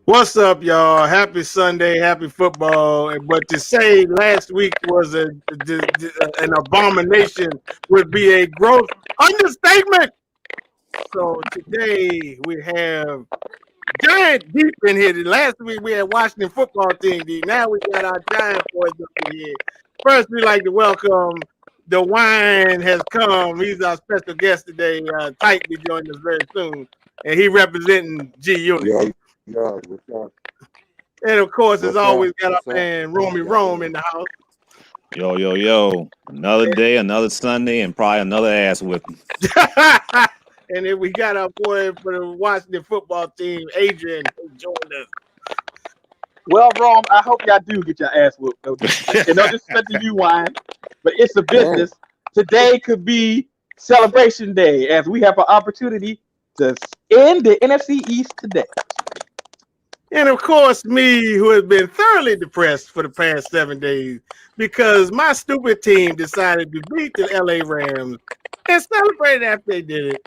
What's up, y'all? Happy Sunday, happy football. But to say last week was an abomination would be a gross understatement. So today we have giant deep in here. Last week we had Washington football team deep. Now we got our giant boys up in here. First, we like to welcome the wine has come. He's our special guest today. Tyke be joining us very soon, and he representing G Unit. Yeah, what's up? And of course, as What's always, up? got our What's up? man Romy Rome in the house. Yo. Another day, another Sunday, and probably another ass whipping. And then we got our boy for the Washington football team, Adrian, who joined us. Well, Rome, I hope y'all do get your ass whooped. No disrespect. And no disrespect to you, Wine, but it's a business. Today could be celebration day as we have an opportunity to end the NFC East today. And of course, me, who has been thoroughly depressed for the past 7 days because my stupid team decided to beat the LA Rams and celebrated after they did it.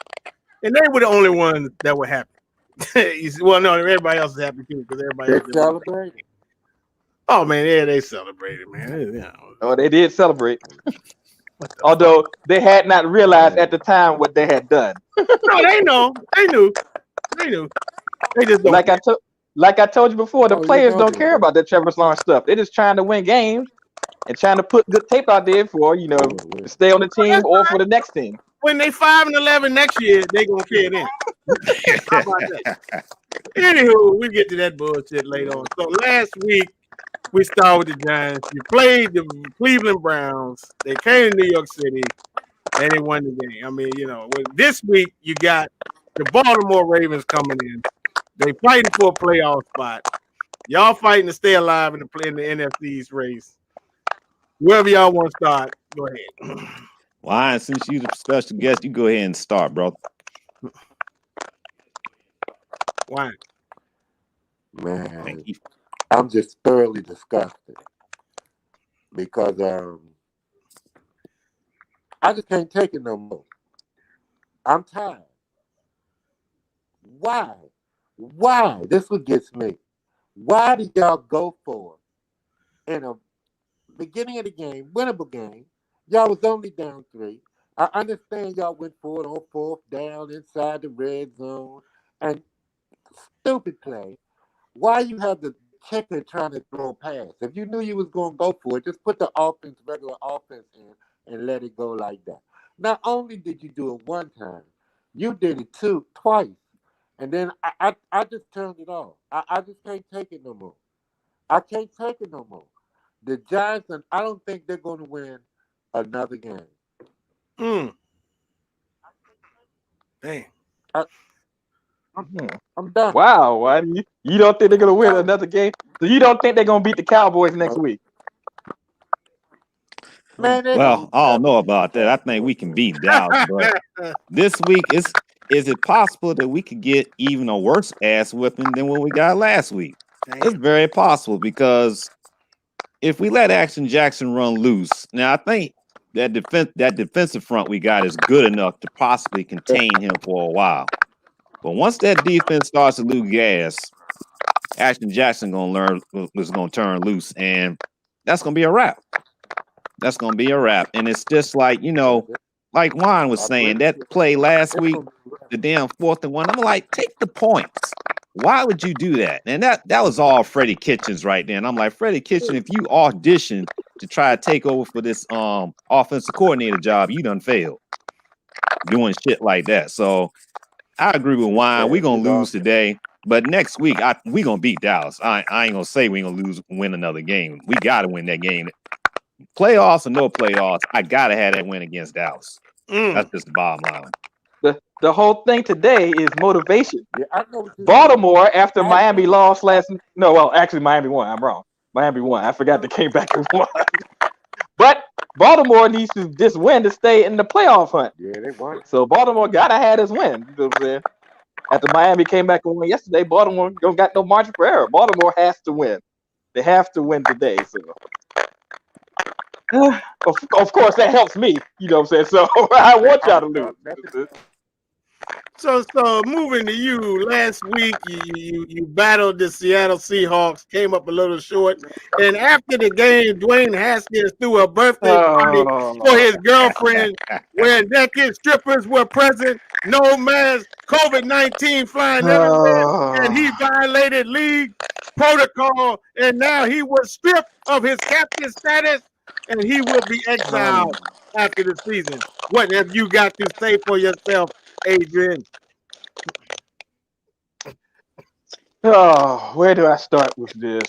And they were the only ones that were happy. Well, no, everybody else is happy too because everybody else celebrated. Oh man, yeah, they celebrated, man. Oh, they did celebrate. Although they had not realized at the time what they had done. No, they know. They knew. They just don't. Like I told you before, the players don't care about that Trevor Lawrence stuff. They're just trying to win games and trying to put good tape out there for, to stay on the team or for the next team. When they 5-11 next year, they gonna care then. How about that? Anywho, we get to that bullshit later on. So last week we started with the Giants. You played the Cleveland Browns. They came to New York City and they won the game. I mean, this week you got the Baltimore Ravens coming in. They fighting for a playoff spot. Y'all fighting to stay alive in the NFC East race. Wherever y'all want to start, go ahead. Why? Since you're the special guest, you go ahead and start, bro. Why? Man, I'm just thoroughly disgusted because I just can't take it no more. I'm tired. Why? This what gets me. Why did y'all go for it in a beginning of the game, winnable game? Y'all was only down 3. I understand y'all went for it on 4th down inside the red zone and stupid play. Why you have the kicker trying to throw a pass? If you knew you was going to go for it, just put the regular offense in and let it go like that. Not only did you do it one time, you did it twice. And then I just turned it off. I just can't take it no more. I can't take it no more. The Giants, I don't think they're going to win another game. Dang. I'm done. Wow, why you don't think they're going to win another game? So you don't think they're going to beat the Cowboys next week? Man, well, I don't know about that. I think we can beat Dallas, but this week is it possible that we could get even a worse ass whipping than what we got last week? It's very possible because if we let Action Jackson run loose, now I think that defensive front we got is good enough to possibly contain him for a while. But once that defense starts to lose gas, Action Jackson was gonna turn loose, and that's gonna be a wrap. That's gonna be a wrap. And it's just like, like Juan was saying, that play last week, the damn 4th and 1. I'm like, take the points. Why would you do that? And that was all Freddie Kitchens right there. And I'm like, Freddie Kitchens, if you audition to try to take over for this offensive coordinator job, you done failed doing shit like that. So I agree with Juan. We're gonna lose today, but next week we gonna beat Dallas. I ain't gonna say we gonna win another game. We gotta win that game. Playoffs or no playoffs, I gotta have that win against Dallas. That's just the bottom line. The whole thing today is motivation. Yeah, I know Baltimore, after Miami lost Miami won. I'm wrong. Miami won. I forgot they came back and won. But Baltimore needs to just win to stay in the playoff hunt. Yeah, they won. So Baltimore gotta have this win. You know what I'm saying? After Miami came back and won yesterday, Baltimore don't got no margin for error. Baltimore has to win. They have to win today. So of course that helps me. You know what I'm saying? So I want y'all to lose. So moving to you. Last week, you battled the Seattle Seahawks, came up a little short, and after the game, Dwayne Haskins threw a birthday party for his girlfriend, where naked strippers were present, no mask, COVID-19 flying everywhere, and he violated league protocol, and now he was stripped of his captain status, and he will be exiled after the season. What have you got to say for yourself, Adrian? Oh, where do I start with this?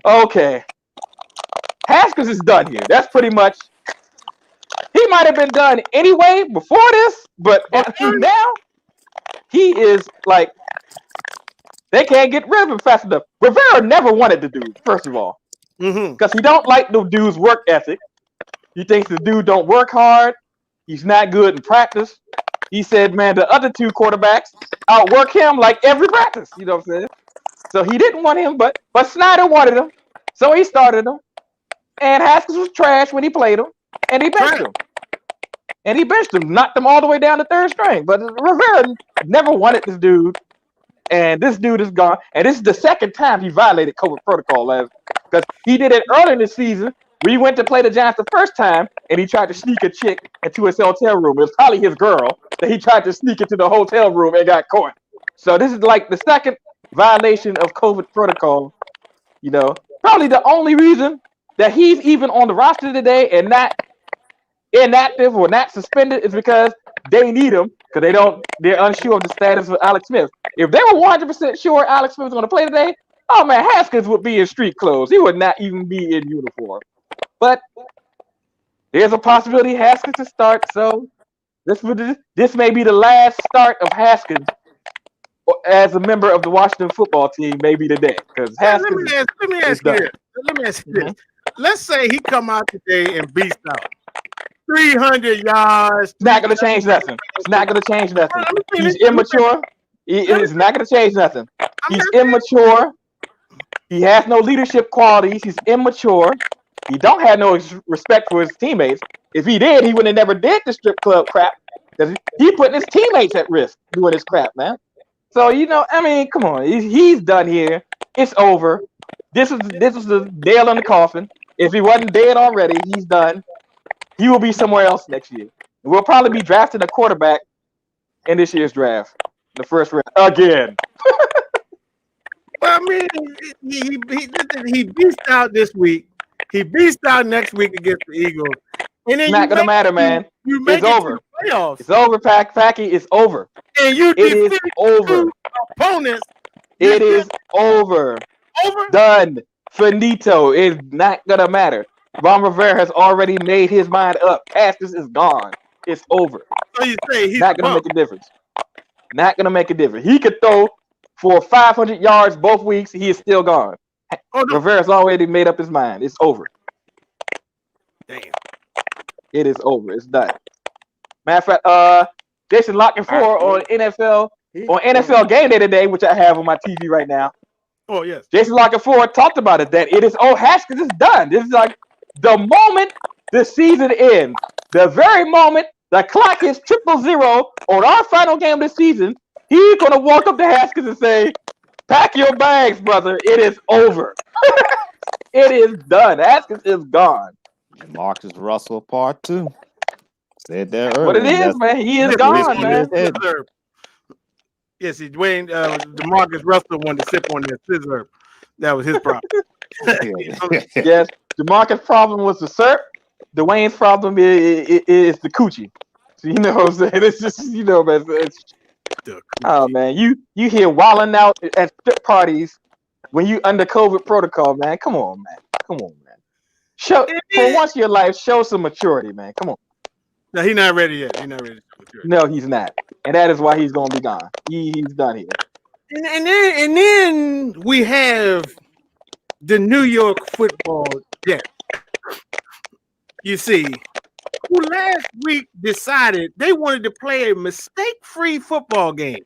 Okay. Haskins is done here. That's pretty much. He might have been done anyway before this, but now he is like they can't get rid of him fast enough. Rivera never wanted the dude, first of all, because he don't like the dude's work ethic. He thinks the dude don't work hard. He's not good in practice. He said, man, the other two quarterbacks outwork him like every practice. You know what I'm saying? So he didn't want him, but Snyder wanted him. So he started him. And Haskins was trash when he played him. And he benched him. Knocked him all the way down to third string. But Rivera never wanted this dude. And this dude is gone. And this is the second time he violated COVID protocol because he did it early in the season. We went to play the Giants the first time, and he tried to sneak a chick into his hotel room. It was probably his girl that he tried to sneak into the hotel room and got caught. So this is like the second violation of COVID protocol. You know, probably the only reason that he's even on the roster today and not inactive or not suspended is because they need him because they're unsure of the status of Alex Smith. If they were 100% sure Alex Smith was going to play today, oh man, Haskins would be in street clothes. He would not even be in uniform. But there's a possibility Haskins to start. So this may be the last start of Haskins as a member of the Washington football team, maybe today. Because Haskins. Let me ask you this. Let's say he come out today and beast out 300 yards. It's not going to change nothing. He's immature. It's not going to change nothing. He's immature. He has no leadership qualities. He's immature. He don't have no respect for his teammates. If he did, he would have never did the strip club crap because he putting his teammates at risk doing this crap, man. So come on, he's done here. It's over. This is the nail in the coffin. If he wasn't dead already, he's done. He will be somewhere else next year. We'll probably be drafting a quarterback in this year's draft, the first round again. Well, I mean, he beast out this week. He beast out next week against the Eagles. And then it's not gonna matter, man. It's over. Playoffs. It's over, Packy. It's over. And it is over. Opponents. It is over. Done. Finito. It's not gonna matter. Ron Rivera has already made his mind up. Haskins is gone. It's over. So you say he's not gonna make a difference. Not gonna make a difference. He could throw for 500 yards both weeks. He is still gone. Rivera's already made up his mind. It's over. Damn. It is over. It's done. Matter of fact, Jason Lockenford on NFL Game Day today, which I have on my TV right now. Oh yes. Jason Lockenford talked about it. That it is. Haskins is done. This is like the moment the season ends. The very moment the clock is 000 on our final game of the season, he's gonna walk up to Haskins and say, "Pack your bags, brother. It is over. It is done. Haskins is gone." Marcus Russell part 2. Said that earlier. But it is, man. He is gone, man. Yes, Dwayne, DeMarcus Russell wanted to sip on that scissor. That was his problem. Yes, DeMarcus' problem was the syrup. Dwayne's problem is the coochie. So you know what I'm saying? It's just, man. Oh man, you hear wilding out at strip parties when you under COVID protocol, man. Come on, man. Show for once in your life, show some maturity, man. Come on. No, he's not ready yet. No, he's not, and that is why he's gonna be gone. He's done here. And then we have the New York Football Jets. You see, who last week decided they wanted to play a mistake-free football game.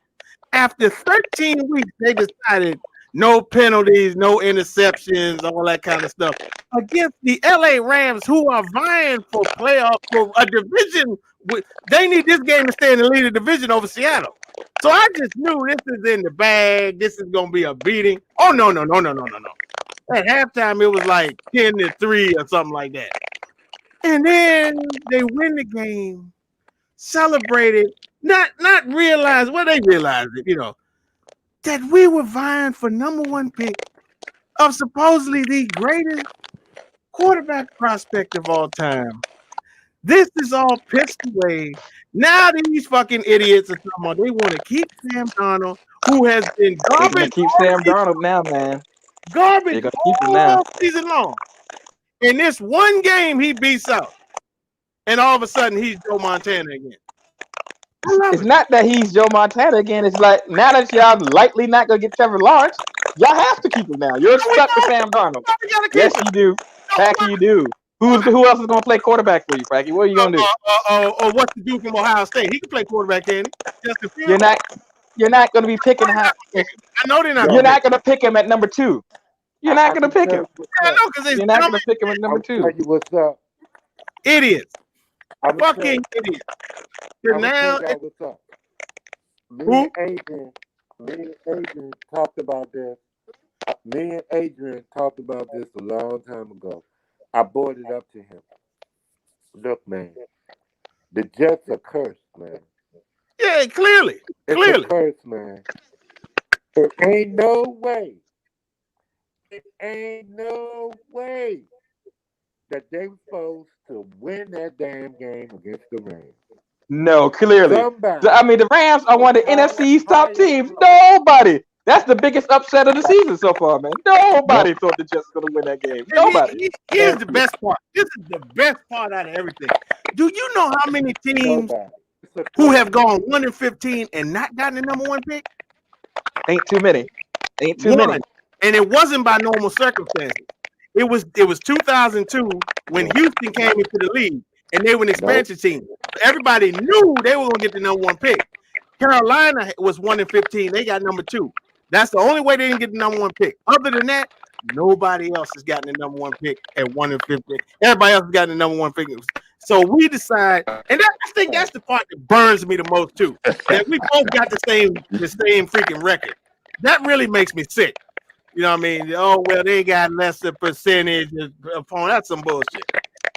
After 13 weeks, they decided no penalties, no interceptions, all that kind of stuff. against the LA Rams, who are vying for playoff for a division. They need this game to stay in the lead of the division over Seattle. So I just knew this is in the bag. This is gonna be a beating. Oh no. At halftime, it was like 10-3 or something like that. And then they win the game, celebrated, not realize, well, they realized it, that we were vying for number one pick of supposedly the greatest quarterback prospect of all time. This is all pissed away. Now these fucking idiots are talking about they want to keep Sam Darnold, who has been They're gonna garbage keep Sam Darnold now, man. garbage They're gonna keep him now. all season long. In this one game, he beats out. And all of a sudden, he's Joe Montana again. It's not that he's Joe Montana again. It's like now that y'all likely not gonna get Trevor Lawrence, y'all have to keep him now. You're stuck with Sam Darnold. Yes, you do. Packy, you do. Who else is gonna play quarterback for you, Packy? What are you gonna do? What's the dude from Ohio State? He can play quarterback, can he? You're not gonna be picking him. I know they're not. You're not gonna pick him at number 2. You're not gonna pick him. I know because you're not gonna pick him at number 2. Tell you what's up. Idiots. Fucking idiots. Now, what's up. Me and Adrian talked about this. Me and Adrian talked about this a long time ago. I brought it up to him. Look, man, the Jets are cursed, man. Yeah, clearly. It's a curse, man. It ain't no way. It ain't no way that they were supposed to win that damn game against the Rams. No, clearly. Somebody. I mean, the Rams are one of the NFC's top teams. Nobody. That's the biggest upset of the season so far, man. Nobody thought the Jets were going to win that game. Nobody. Here's the best part. This is the best part out of everything. Do you know how many teams who have gone 1-15 and not gotten the number one pick? Ain't too many. Many. And it wasn't by normal circumstances. It was 2002 when Houston came into the league and they were an expansion team. Everybody knew they were going to get the number one pick. Carolina was 1-15. They got number 2. That's the only way they didn't get the number one pick. Other than that, nobody else has gotten the number one pick at 1-15. Everybody else has gotten the number one pick. So we decide, and I think that's the part that burns me the most too. That we both got the same freaking record. That really makes me sick. You know what I mean? Oh well, they got less a percentage upon that's some bullshit.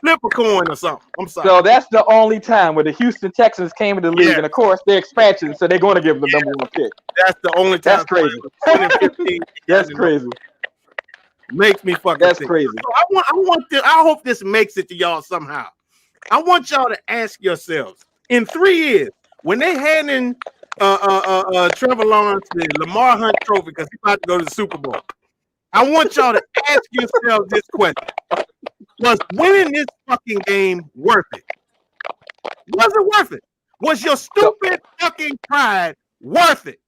Flip a coin or something. I'm sorry. So that's the only time where the Houston Texans came in the league, and of course they're expansion, so they're going to give them the number one pick. That's the only time. That's crazy. 1-15. That's crazy. Makes me fucking That's sick. crazy. So I hope this makes it to y'all somehow. I want y'all to ask yourselves in 3 years when they hand in Trevor Lawrence the Lamar Hunt Trophy because he's about to go to the Super Bowl. I want y'all to ask yourselves this question. Was winning this fucking game worth it? Was it worth it? Was your stupid fucking pride worth it?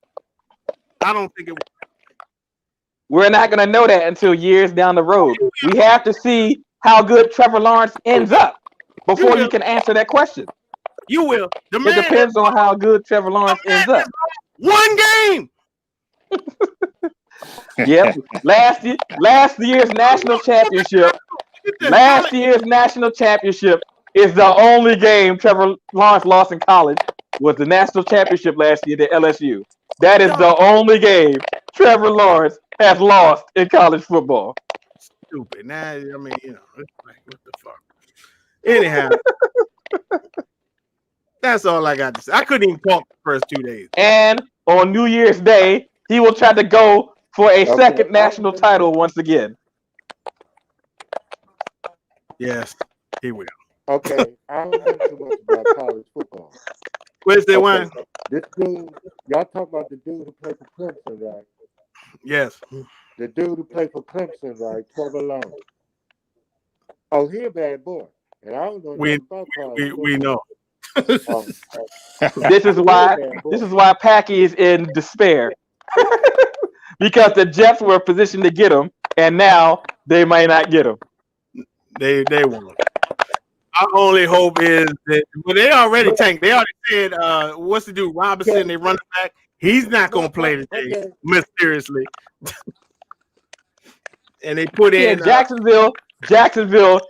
I don't think it was. We're not going to know that until years down the road. We have to see how good Trevor Lawrence ends up before you can answer that question. You will. It depends on how good Trevor Lawrence ends up. One game. Yep. Last year's national championship. Last year's national championship is the only game Trevor Lawrence lost in college. Was the national championship last year at LSU. That is the only game Trevor Lawrence has lost in college football. Stupid. Now, I mean, it's like, what the fuck? Anyhow, that's all I got to say. I couldn't even talk the first 2 days. And on New Year's Day, he will try to go for a second national title once again. Yes, he will. Okay, I don't know too much about college football. Where's the one? This dude, y'all talk about the dude who played for Clemson, right? Yes. The dude who played for Clemson, right? Trevor Lawrence. Oh, he a bad boy. And I don't know about college we know. This is why Packy is in despair. Because the Jets were positioned to get him, and now they might not get him. They won't. Our only hope is that they already tanked. They already said, what's the dude? Robinson, they running back. He's not gonna play today, mysteriously. And they put in Jacksonville Jacksonville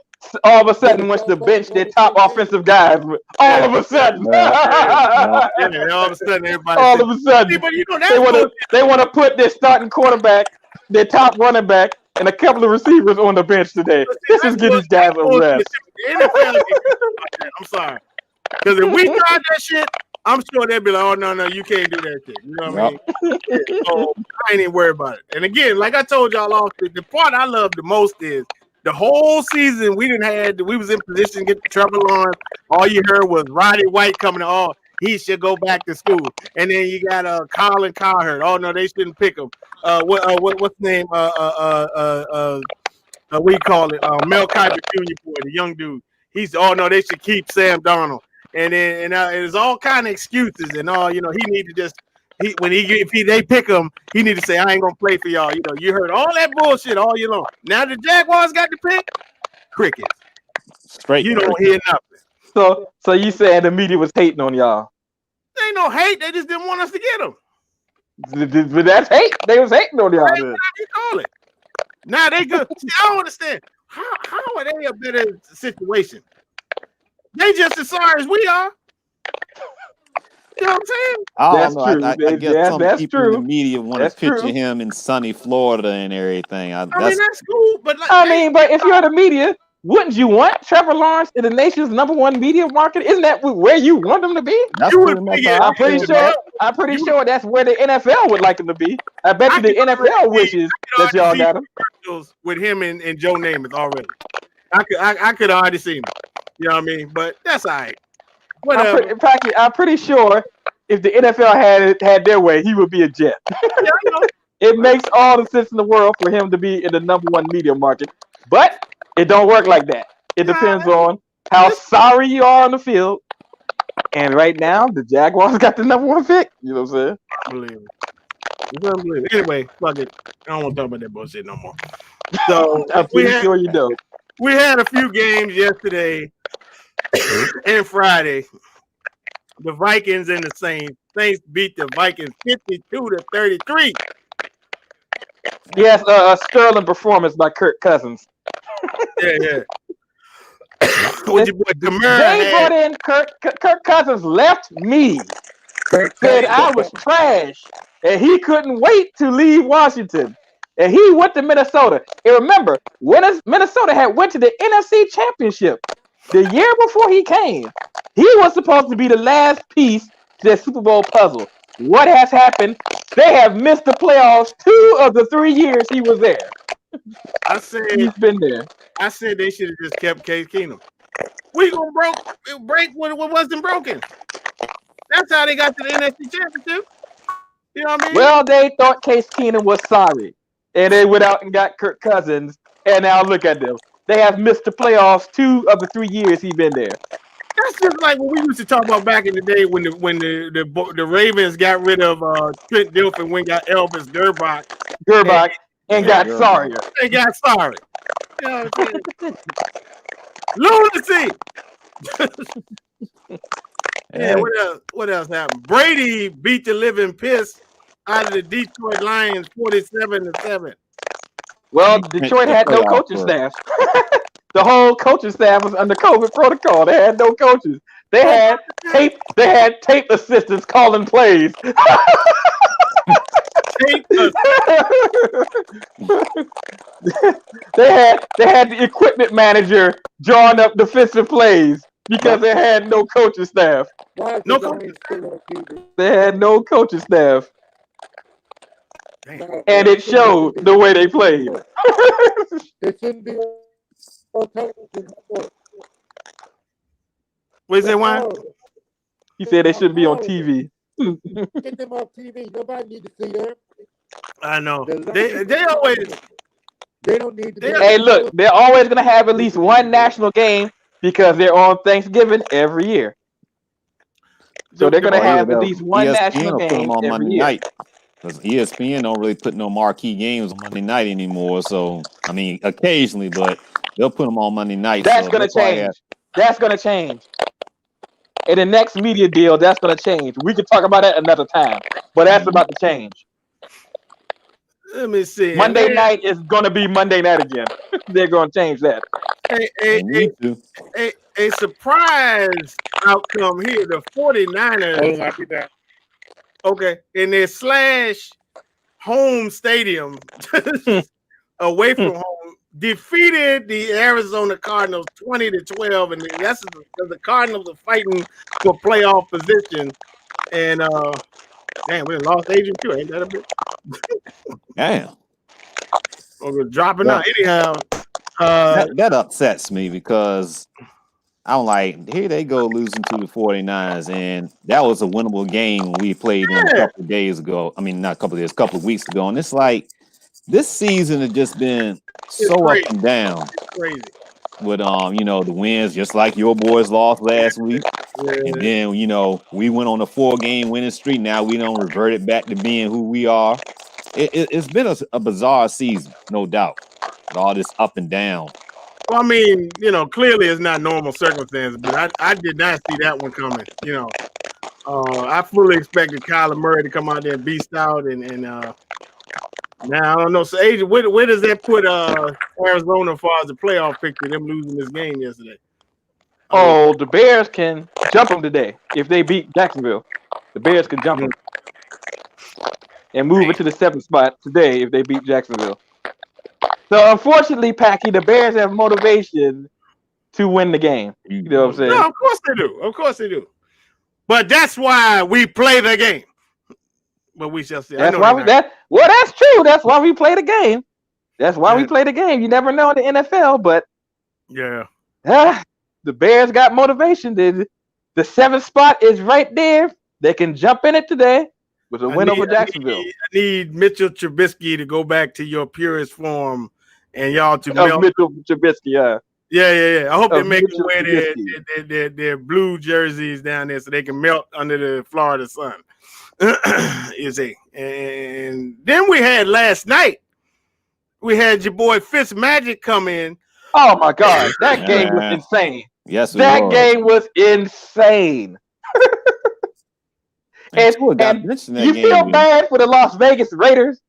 all of a sudden wants to bench their top offensive guys. All of a sudden. Yeah. Yeah, all of a sudden everybody All said, of a sudden. but you know They that's want bullshit. to put their starting quarterback, their top running back, and a couple of receivers on the bench today. This is getting these guys a rest. The NFL ain't about that. I'm sorry. Because if we tried that shit, I'm sure they'd be like, oh, no, you can't do that shit. You know what I mean? Yeah, so I ain't even worried about it. And again, like I told y'all off, the part I love the most is the whole season we was in position to get Trevor Lawrence. All you heard was Roddy White coming to he should go back to school. And then you got Colin Cowherd. Oh no, they shouldn't pick him. What's his name? We call it Mel Kiper Jr. boy, the young dude. He's they should keep Sam Darnold. And then there's all kind of excuses and all. You know, he need to just they pick him, he need to say I ain't gonna play for y'all. You know, you heard all that bullshit all year long. Now the Jaguars got the pick, crickets. Straight. You don't hear nothing. So you saying the media was hating on y'all? They ain't no hate. They just didn't want us to get them. But that's hate. They was hating on y'all. Whatever you call it. Now they good. See, I don't understand. How are they a better situation? They just as sorry as we are. You know what I'm saying? I don't know. True. I guess some that's people true. in the media want to picture him in sunny Florida and everything. I mean, that's cool, but but if you're the media, wouldn't you want Trevor Lawrence in the nation's #1 media market? Isn't that where you want him to be? That's I'm pretty sure that's where the NFL would like him to be. I bet you the NFL wishes that y'all got him. With him and Joe Namath already. I could already see him. You know what I mean? But that's all right. Whatever. I'm pretty sure if the NFL had their way, he would be a Jet. Yeah, I know. It makes all the sense in the world for him to be in the #1 media market, but it don't work like that. It depends on how sorry you are on the field. And right now, the Jaguars got the #1 pick. You know what I'm saying? Unbelievable. Anyway, fuck it. I don't want to talk about that bullshit no more. So I'm pretty sure you don't. We had a few games yesterday and Friday. The Vikings and the Saints. Saints beat the Vikings 52-33. Yes, a sterling performance by Kirk Cousins. Yeah. What your boy Kamara They brought in Kirk Cousins left me. Said I was trash. And he couldn't wait to leave Washington. And he went to Minnesota. And remember, when Minnesota had went to the NFC Championship the year before he came, he was supposed to be the last piece to the Super Bowl puzzle. What has happened? They have missed the playoffs 2 of the 3 years he was there. I said he's been there. I said they should have just kept Case Keenum. We gonna break what wasn't broken. That's how they got to the NFC Championship. You know what I mean? Well, they thought Case Keenum was sorry, and they went out and got Kirk Cousins. And now look at them. They have missed the playoffs 2 of the 3 years he's been there. That's just like what we used to talk about back in the day when the Ravens got rid of Trent Dilfer and went got Elvis Gerbach and got sorrier. They got sorry. You know what I'm saying? Lunacy. Yeah, what else happened? Brady beat the living piss out of the Detroit Lions 47-7. Well, Detroit had no coaching staff. The whole coaching staff was under COVID protocol. They had no coaches. They had tape assistants calling plays. They had the equipment manager drawing up defensive plays because they had no coaching staff. No coaching. They had no coaching staff. And it showed the way they played. It shouldn't be on television. What is that, Wine? He said they shouldn't be on TV. Get them off TV. Nobody needs to see them. I know. They always. They don't need to. Hey, look, they're always gonna have at least one national game because they're on Thanksgiving every year. So they're gonna have at least one national game on every Monday year. night. Because ESPN don't really put no marquee games on Monday night anymore. So I mean, occasionally, but they'll put them on Monday night. That's gonna change. That's gonna change. In the next media deal, that's gonna change. We can talk about that another time, but that's about to change. Let me see. Monday night is going to be Monday night again. They're going to change that. They need to. A surprise outcome here. The 49ers. Okay, in their slash home stadium, away from home, defeated the Arizona Cardinals 20-12, and that's the Cardinals are fighting for playoff position. And damn, we lost Adrian too. Ain't that a bit? Damn. We're dropping out anyhow. That upsets me because I'm like, here they go losing to the 49ers, and that was a winnable game when we played them a couple of days ago. I mean, not a couple of days, a couple of weeks ago. And it's like this season has just been so up and down. It's crazy. With the wins, just like your boys lost last week. Yeah. And then, we went on a 4-game winning streak. Now we don't revert it back to being who we are. It's been a bizarre season, no doubt. With all this up and down. Well, I mean, clearly it's not normal circumstances, but I did not see that one coming. I fully expected Kyler Murray to come out there and beast out, and now I don't know. So, Adrian, where does that put Arizona as far as the playoff picture? Them losing this game yesterday. Oh, the Bears can jump them today if they beat Jacksonville. The Bears can jump them and move it to the 7th spot today if they beat Jacksonville. So, unfortunately, Packy, the Bears have motivation to win the game. You know what I'm saying? No, of course they do. Of course they do. But that's why we play the game. But we shall see. That's why that's true. That's why we play the game. That's why we play the game. You never know in the NFL, but the Bears got motivation. The 7th spot is right there. They can jump in it today with a win over Jacksonville. I need Mitchell Trubisky to go back to your purest form, and y'all to melt. Mitchell Trubisky, yeah. I hope they make them wear their blue jerseys down there so they can melt under the Florida sun. You see, and then we had last night. We had your boy Fitzmagic come in. Oh my God, that game was insane. Yes, that game was insane. and you feel bad for the Las Vegas Raiders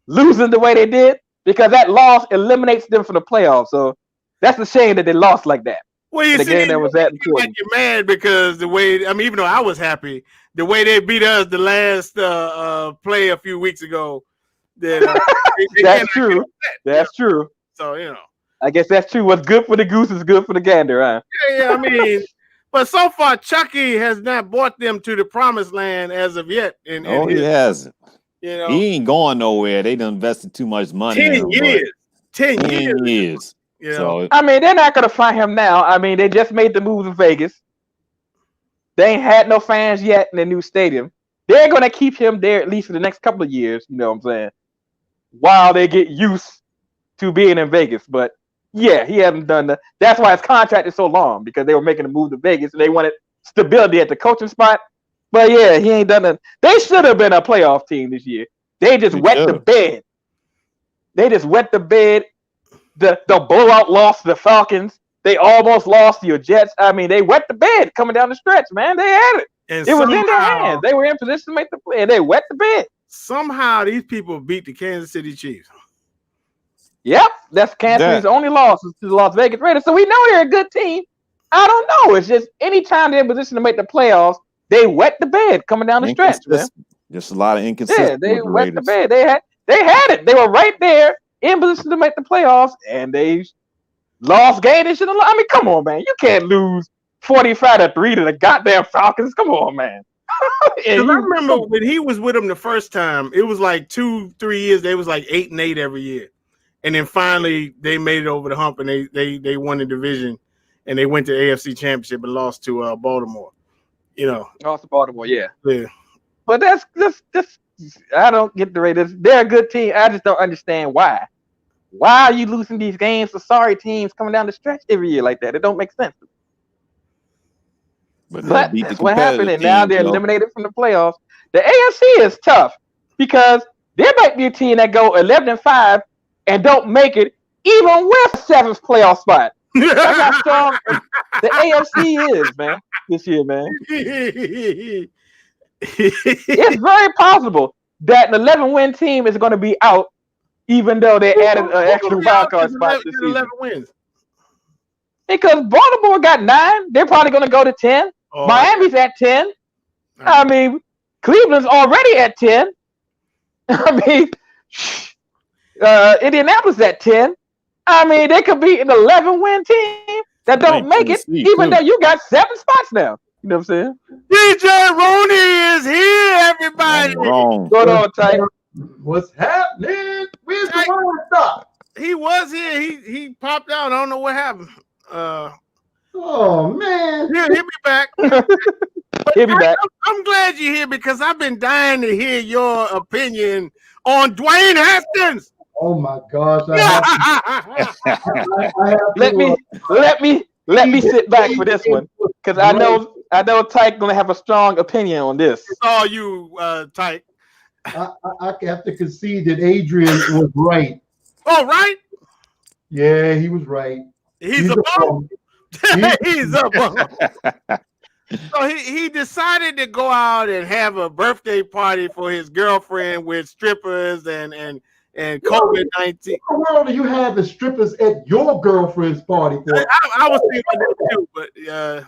losing the way they did because that loss eliminates them from the playoffs. So that's a shame that they lost like that. Well, you the see, game that was that important. You're mad because the way, even though I was happy, the way they beat us the last play a few weeks ago, that that's true. That's true. So I guess that's true. What's good for the goose is good for the gander, huh? Yeah. I mean, but so far Chucky has not brought them to the promised land as of yet. He hasn't. He ain't going nowhere. They done invested too much money. 10 years. 10 years. So, I mean, they're not going to find him now. I mean, they just made the move to Vegas. They ain't had no fans yet in the new stadium. They're going to keep him there at least for the next couple of years, you know what I'm saying, while they get used to being in Vegas. But, yeah, he hasn't done that. That's why his contract is so long, because they were making a move to Vegas, and they wanted stability at the coaching spot. But, yeah, he ain't done that. They should have been a playoff team this year. They just wet the bed. They just wet the bed. The blowout loss to the Falcons. They almost lost to your Jets. I mean, they wet the bed coming down the stretch, man. They had it. And it was in their hands. They were in position to make the play, and they wet the bed. Somehow these people beat the Kansas City Chiefs. Yep, that's Kansas City's only loss to the Las Vegas Raiders. So we know they're a good team. I don't know. It's just anytime they're in position to make the playoffs, they wet the bed coming down the stretch, man. Just a lot of inconsistency. Yeah, they wet the bed. They had it. They were right there in position to make the playoffs, and they lost game. They should have. I mean, come on, man. You can't lose 45-3 to the goddamn Falcons. Come on, man. I remember when he was with them the first time, it was like 2-3 years. They was like 8-8 every year, and then finally they made it over the hump, and they won the division, and they went to AFC Championship and lost to Baltimore. Lost to Baltimore, yeah. But that's I don't get the Raiders. They're a good team. I just don't understand why. Why are you losing these games to sorry teams coming down the stretch every year like that? It don't make sense. But that's what happened, and now they're eliminated from the playoffs. The AFC is tough because there might be a team that go 11-5 and don't make it even with a 7th playoff spot. That's how strong the AFC is, man, this year, man. It's very possible that an 11-win team is going to be out even though they added an extra wild card spot this season. 11 wins. Because Baltimore got 9, they're probably going to go to 10. Oh, Miami's at 10. I mean, Cleveland's already at 10. I mean, Indianapolis at 10. I mean, they could be an 11-win team that don't make it, even though you got 7 spots now. You know what I'm saying? DJ Rooney is here, everybody. Wrong. Going on, Ty. What's happening? Where's the one stop? He was here. He popped out. I don't know what happened. Oh man, he'll be back. He'll be back. I'm glad you're here because I've been dying to hear your opinion on Dwayne Haskins. Oh my gosh! Let me sit back for this one because I know Tyke gonna have a strong opinion on this. It's all you, Tyke. I have to concede that Adrian was right. Oh, right? Yeah, he was right. He's a bum. He's a bum. So he decided to go out and have a birthday party for his girlfriend with strippers and COVID-19. What world do you have the strippers at your girlfriend's party for? I was thinking that too, but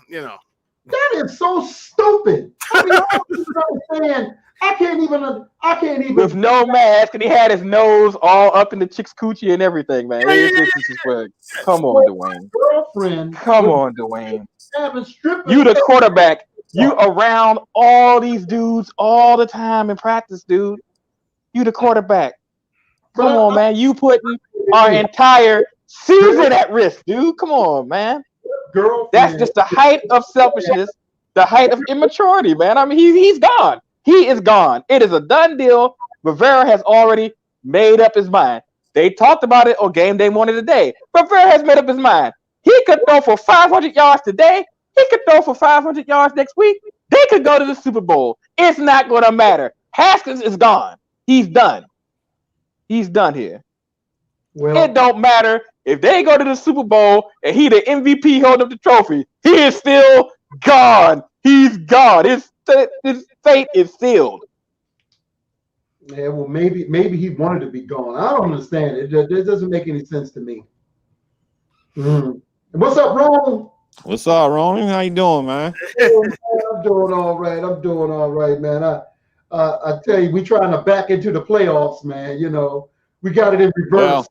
you know. That is so stupid. I mean, I don't understand. I can't even. With no mask, and he had his nose all up in the chick's coochie and everything, man. Come on, Dwayne. Girlfriend. Come on, Dwayne. Having strippers. You the quarterback. You around all these dudes all the time in practice, dude. You the quarterback. Come on, man. You putting our entire season at risk, dude. Come on, man. Girlfriend. That's just the height of selfishness, the height of immaturity, man. I mean, he's gone. He is gone. It is a done deal. Rivera has already made up his mind. They talked about it on game day morning today. Rivera has made up his mind. He could throw for 500 yards today. He could throw for 500 yards next week. They could go to the Super Bowl. It's not going to matter. Haskins is gone. He's done. He's done here. Well, it don't matter if they go to the Super Bowl and he the MVP holding up the trophy. He is still gone. He's gone. His fate is sealed. Yeah, well, maybe he wanted to be gone. I don't understand it. It doesn't make any sense to me. What's up, Ron? What's up, Ronnie? How you doing, man? I'm doing all right, man. I tell you, we trying to back into the playoffs, man. You know, we got it in reverse. Well,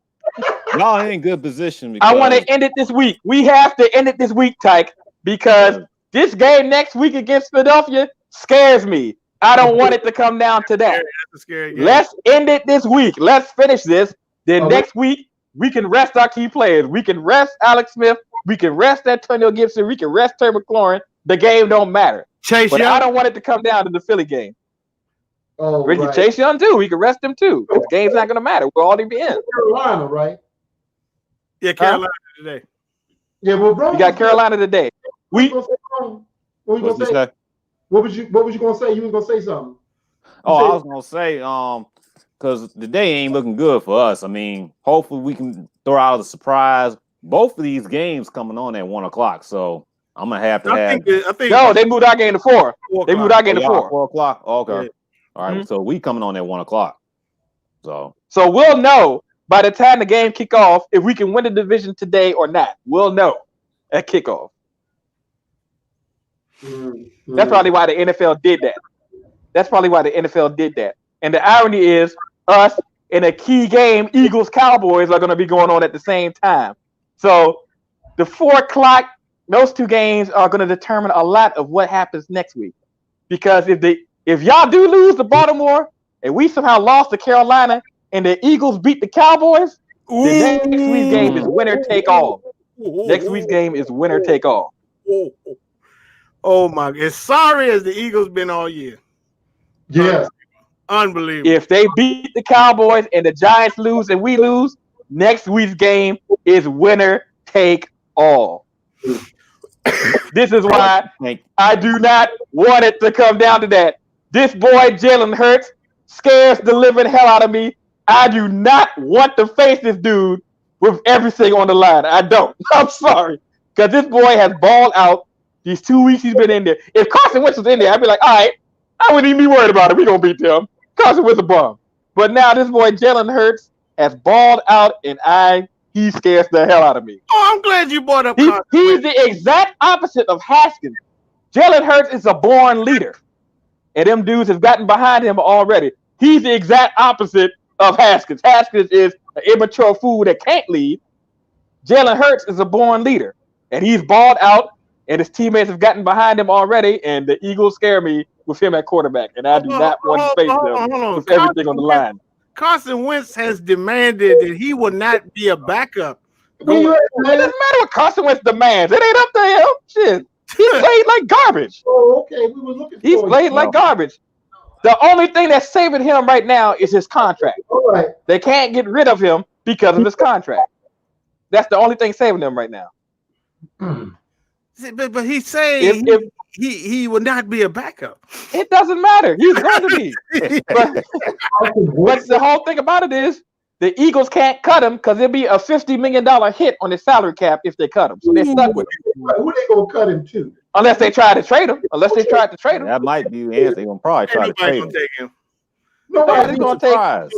y'all ain't in good position. I want to end it this week. We have to end it this week, Tyke, because this game next week against Philadelphia scares me. I don't want it to come down to that. That's a scary game. Let's end it this week. Let's finish this. Then next week, we can rest our key players. We can rest Alex Smith. We can rest Antonio Gibson. We can rest Terry McLaurin. The game don't matter. Chase but Young. I don't want it to come down to the Philly game. Oh, Reggie right. Chase Young too. We can rest him too. The game's not going to matter. We'll already be in. Carolina, right? Yeah, Carolina today. Yeah, well, bro, we got Carolina today. What was you gonna say? What was you gonna say? You was gonna say something. I was gonna say, because the day ain't looking good for us. I mean, hopefully we can throw out a surprise. Both of these games coming on at 1:00, so I'm gonna have to I think no, they moved our game to 4. They moved our game to 4. 4:00. Okay. Yeah. All right. So we coming on at 1:00. So we'll know by the time the game kick off if we can win the division today or not. We'll know at kickoff. That's probably why the NFL did that. And the irony is us in a key game, Eagles Cowboys are going to be going on at the same time. So the 4:00, those two games are going to determine a lot of what happens next week. Because if y'all do lose to Baltimore and we somehow lost to Carolina and the Eagles beat the Cowboys, then next week's game is winner take all. Next week's game is winner take all. Oh my! As sorry as the Eagles been all year. Yes. Unbelievable. If they beat the Cowboys and the Giants lose and we lose, next week's game is winner take all. This is why I do not want it to come down to that. This boy Jalen Hurts scares the living hell out of me. I do not want to face this dude with everything on the line. I don't. I'm sorry. Because this boy has balled out these 2 weeks he's been in there. If Carson Wentz was in there, I'd be like, all right, I wouldn't even be worried about it. We're going to beat them. Carson Wentz a bum. But now this boy Jalen Hurts as balled out, and he scares the hell out of me. Oh, I'm glad you brought up. He's the exact opposite of Haskins. Jalen Hurts is a born leader, and them dudes have gotten behind him already. He's the exact opposite of Haskins. Haskins is an immature fool that can't lead. Jalen Hurts is a born leader, and he's balled out, and his teammates have gotten behind him already, and the Eagles scare me with him at quarterback, and I do not want to face them with everything on the line. Carson Wentz has demanded that he will not be a backup. It doesn't matter what Carson Wentz demands. It ain't up to him. Shit. He played like garbage. Oh, okay. We were looking. He's played like garbage. The only thing that's saving him right now is his contract. All right. They can't get rid of him because of his contract. That's the only thing saving him right now. But he's saying he will not be a backup. It doesn't matter. He's going to be. But the whole thing about it is the Eagles can't cut him because it'll be a $50 million hit on his salary cap if they cut him. So they're stuck with him. Who they gonna cut him to? Unless they try to trade him. That might be the answer. They're gonna probably try to trade him. Nobody's gonna take him.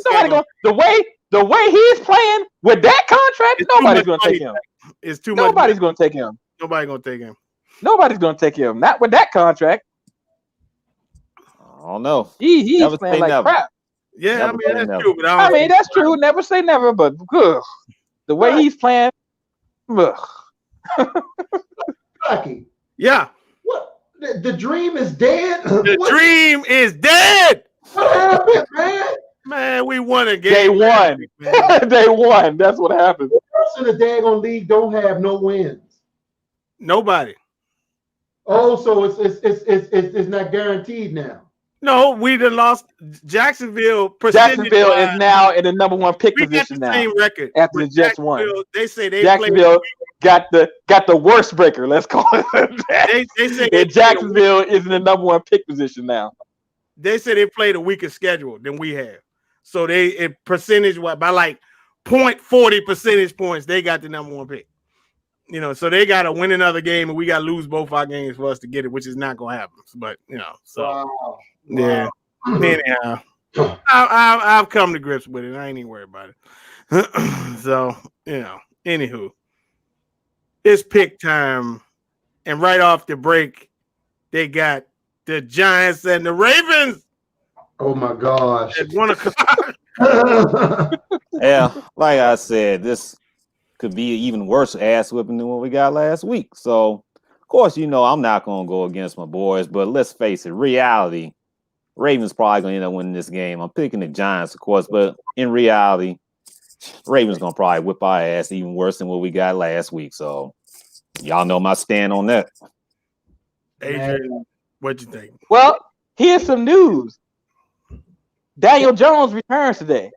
The way he's playing with that contract, nobody's gonna take him. It's too much. Nobody's gonna take him. Nobody's gonna take him. Nobody's gonna take him. Not with that contract. I don't know. He's playing like crap. Yeah, Never that's true. But that's true. Never say never, but the way he's playing. Rocky. Yeah. What? The dream is dead? The dream is dead. What happened, man? Man, we won a game. They won. They won. That's what happened. The rest of the daggone league don't have no wins. Nobody. Oh, so it's not guaranteed now. No, we done lost. Jacksonville is now in the number one pick position now. Same record after the Jets won. They say Jacksonville got the worst breaker. Let's call it that. They say Jacksonville is in the number one pick position now. They say they played a weaker schedule than we have. So percentage by like 0.40 percentage points, they got the number one pick. So they got to win another game, and we got to lose both our games for us to get it, which is not gonna happen. But Wow. Yeah. Anyhow, I've come to grips with it. I ain't even worried about it. So anywho, it's pick time, and right off the break, they got the Giants and the Ravens. Oh my gosh! At 1 o'clock. Yeah, like I said, this could be an even worse ass whipping than what we got last week. So, of course, I'm not going to go against my boys, but let's face it, reality, Ravens probably going to end up winning this game. I'm picking the Giants, of course, but in reality, Ravens going to probably whip our ass even worse than what we got last week. So, y'all know my stand on that. Adrian, what you think? Well, here's some news. Daniel Jones returns today.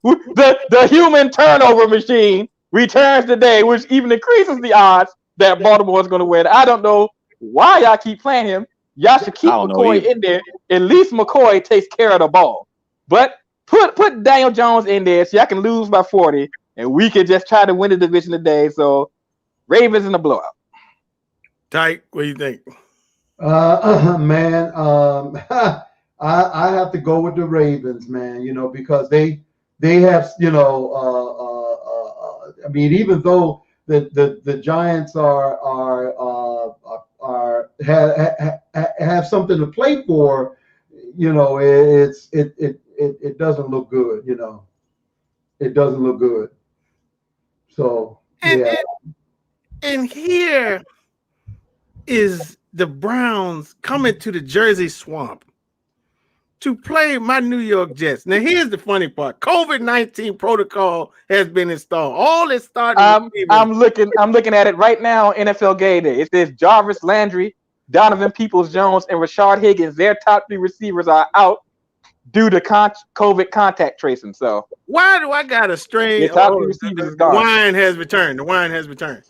The human turnover machine returns today, which even increases the odds that Baltimore is going to win. I don't know why y'all keep playing him. Y'all should keep McCoy in there. At least McCoy takes care of the ball. But put Daniel Jones in there so y'all can lose by 40, and we can just try to win the division today. So Ravens in a blowout. Tyke, what do you think? Man, I have to go with the Ravens, man. Because they have, I mean, even though the Giants have something to play for, it doesn't look good. It doesn't look good. So yeah. And here is the Browns coming to the Jersey Swamp to play my New York Jets. Now, here's the funny part. COVID-19 protocol has been installed. All this started. I'm looking at it right now. NFL Game Day. It says Jarvis Landry, Donovan Peoples-Jones, and Rashard Higgins. Their top 3 receivers are out due to COVID contact tracing. So why do I got a strange? The wine has returned. The wine has returned.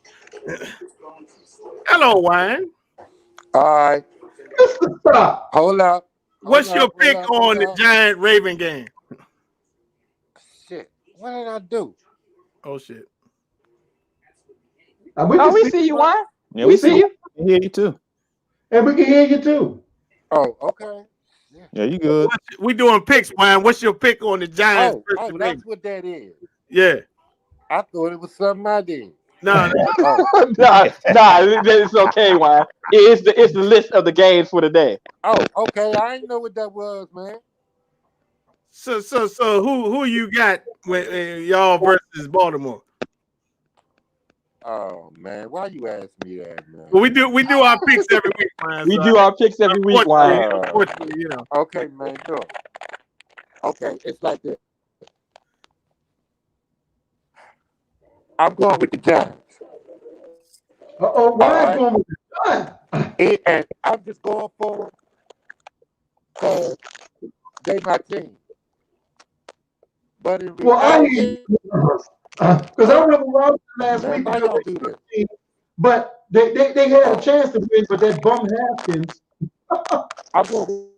Hello, wine. All right. Hold up. What's your pick on the Giant Raven game? Shit. What did I do? Oh, shit. We see you, Wine. Yeah, we see you. We hear you too. And we can hear you too. Oh, okay. Yeah, you good. We doing picks, man. What's your pick on the Giants? Oh, that's what that is. Yeah. I thought it was something I did. No. Oh, nah, it's okay, Wine. It's the list of the games for the day. Okay. I didn't know what that was, man. So who you got when y'all versus Baltimore? Oh man, why you ask me that, man? Well, we do our picks every week, man. We do our picks every week, Wine. Unfortunately, you know. Okay, man, sure. Okay, it's like this. I'm going with the Giants. Why going with the Giants? And I'm just going for because they my team. But in reality, because I remember last week, why y'all do this? but they had a chance to win, but that bum Haskins. I'm going.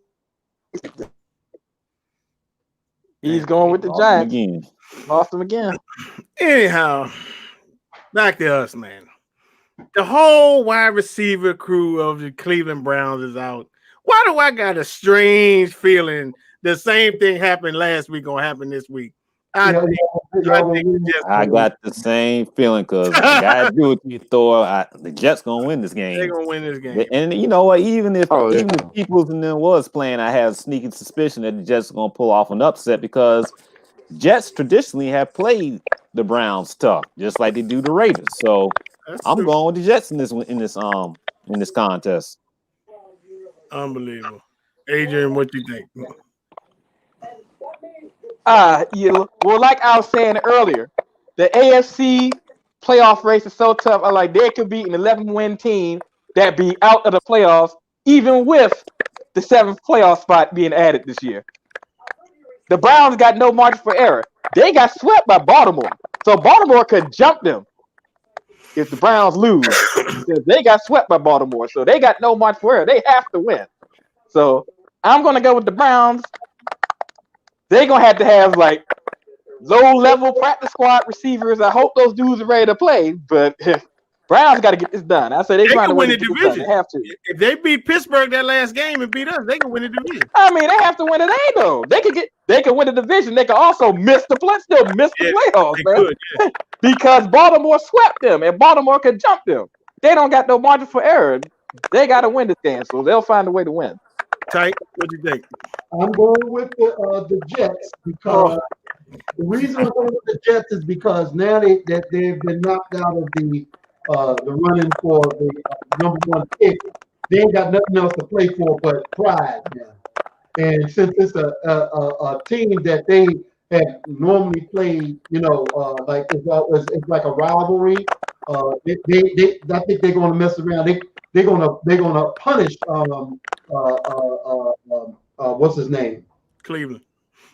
He's going with the Giants. Lost him again. Anyhow, back to us, man. The whole wide receiver crew of the Cleveland Browns is out. Why do I got a strange feeling the same thing happened last week gonna happen this week? I got the same feeling because I got to do it to you, Thor. The Jets gonna win this game. They're gonna win this game. And you know what? Even if Peoples and them was playing, I have a sneaking suspicion that the Jets are gonna pull off an upset because Jets traditionally have played the Browns tough, just like they do the Raiders. So I'm going with the Jets in this contest. Unbelievable. Adrian, what you think? Well, like I was saying earlier, the AFC playoff race is so tough. I like there could be an 11-win team that be out of the playoffs, even with the 7th playoff spot being added this year. The Browns got no margin for error. They got swept by Baltimore, so Baltimore could jump them if the Browns lose. They got swept by Baltimore, so they got no margin for error. They have to win. So I'm gonna go with the Browns. They're gonna have to have like low-level practice squad receivers. I hope those dudes are ready to play, but Browns got to get this done. I say they're trying to win the division. They have to. If they beat Pittsburgh that last game and beat us, they can win the division. I mean, they have to win it, though. They can win the division. They can also miss the playoffs, man. Could, yeah. Because Baltimore swept them, and Baltimore could jump them. They don't got no margin for error. They got to win this game, so they'll find a way to win. Tyke, what do you think? I'm going with the Jets because the reason I'm going with the Jets is because now they've been knocked out of the running for the number 1 pick. They ain't got nothing else to play for but pride now. And since it's a team that they have normally played, like it's like a rivalry. I think they're going to mess around. They're gonna punish what's his name? Cleveland.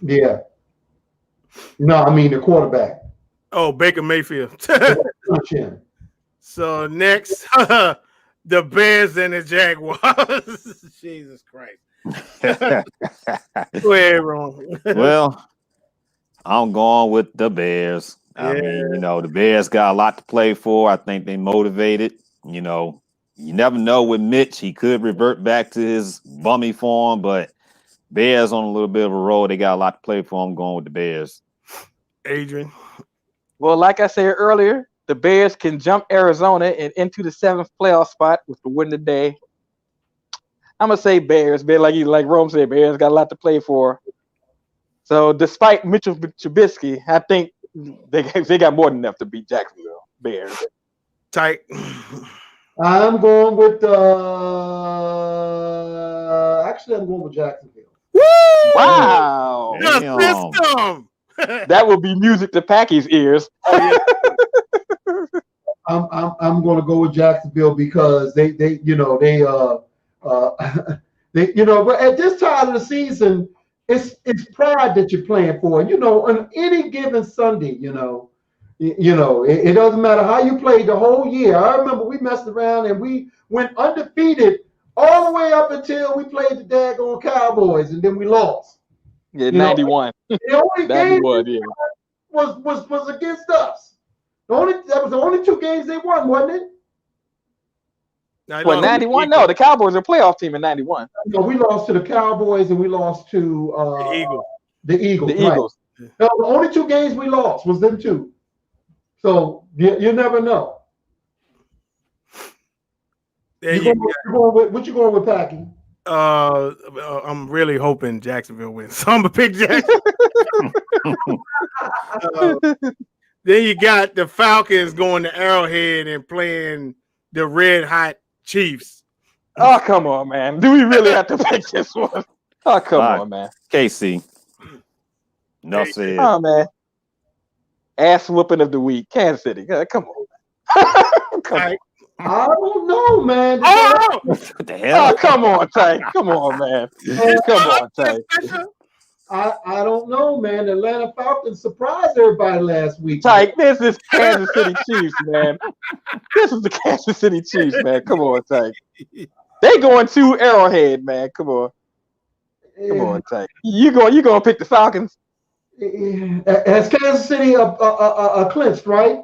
Yeah. No, I mean the quarterback. Oh, Baker Mayfield. So next, the Bears and the Jaguars. Jesus Christ. Go ahead, Ron. Well, I'm going with the Bears. Yeah. I mean, the Bears got a lot to play for. I think they motivated. You never know with Mitch. He could revert back to his bummy form, but Bears on a little bit of a roll. They got a lot to play for. I'm going with the Bears. Adrian. Well, like I said earlier, the Bears can jump Arizona and into the 7th playoff spot with the win today. I'm gonna say Bears. Like Rome said, Bears got a lot to play for. So despite Mitchell Trubisky, I think they got more than enough to beat Jacksonville. Bears. Tight. I'm going with actually I'm going with Jacksonville. Woo! Wow. The system. That would be music to Packy's ears. I'm going to go with Jacksonville because they but at this time of the season, it's pride that you're playing for. On any given Sunday, it doesn't matter how you played the whole year. I remember we messed around and we went undefeated all the way up until we played the daggone Cowboys and then we lost. Yeah, 91. The only game was against us. That was the only 2 games they won, wasn't it? What, 91? No, the Cowboys are a playoff team in 91. No, we lost to the Cowboys and we lost to The Eagles. The Eagles. The Eagles. Right. No, the only 2 games we lost was them 2. So you never know. What you going with, Packy? I'm really hoping Jacksonville wins. So I'm gonna pick Jackson. Then you got the Falcons going to Arrowhead and playing the Red Hot Chiefs. Oh, come on, man. Do we really have to pick this one? Oh, come on, man. KC. No said. Oh, man. Ass whooping of the week. Kansas City. Come on. Come on. I don't know, man. Oh! What the hell? Oh, come on, Tank. Come on, man. Come on, Tank. I don't know, man. The Atlanta Falcons surprised everybody last week. Tank, this is Kansas City Chiefs, man. This is the Kansas City Chiefs, man. Come on, Tank. They going to Arrowhead, man. Come on. Come on, Tank. You gonna pick the Falcons? Has Kansas City clinched, right?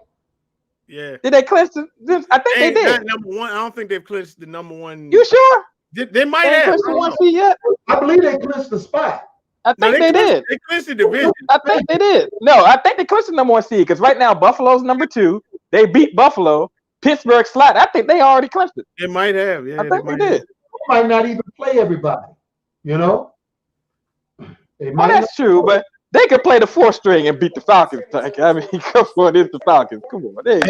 Yeah. Did they clinch? I think they did. Number 1. I don't think they've clinched the number 1. You sure? They might have. Clinched the 1 seed yet? I believe they clinched the spot. I think they did. They clinched the division. I think they did. No, I think they clinched the number 1 seed because right now Buffalo's number 2. They beat Buffalo. Pittsburgh slide. I think they already clinched it. They might have. Yeah, I think they did. They might not even play everybody. You know. That's true, but they could play the 4th string and beat the Falcons. I mean, come on, it's the Falcons. Come on, they